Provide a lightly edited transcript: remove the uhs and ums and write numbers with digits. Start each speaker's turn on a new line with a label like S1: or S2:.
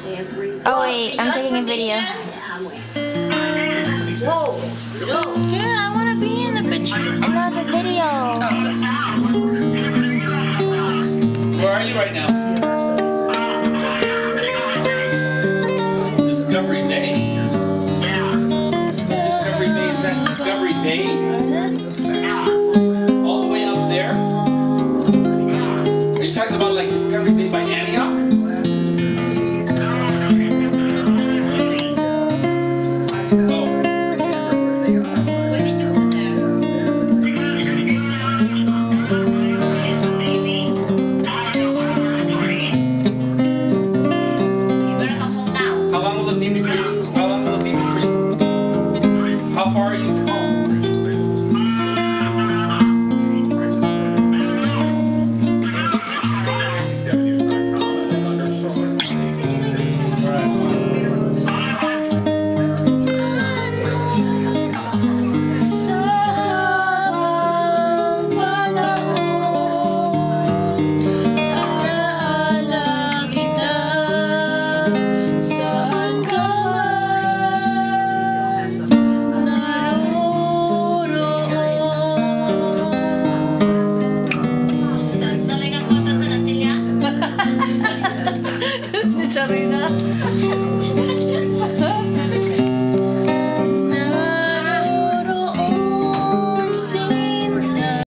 S1: Oh wait, I'm taking a video.
S2: Whoa! No!
S1: Dude, I want to be in the another video.
S3: Where are you right now? Discovery Bay. Discovery Bay, is that Discovery Bay? All the way up there? Are you talking about like Discovery Bay by Antioch? How far are you from home?
S2: Sorry na.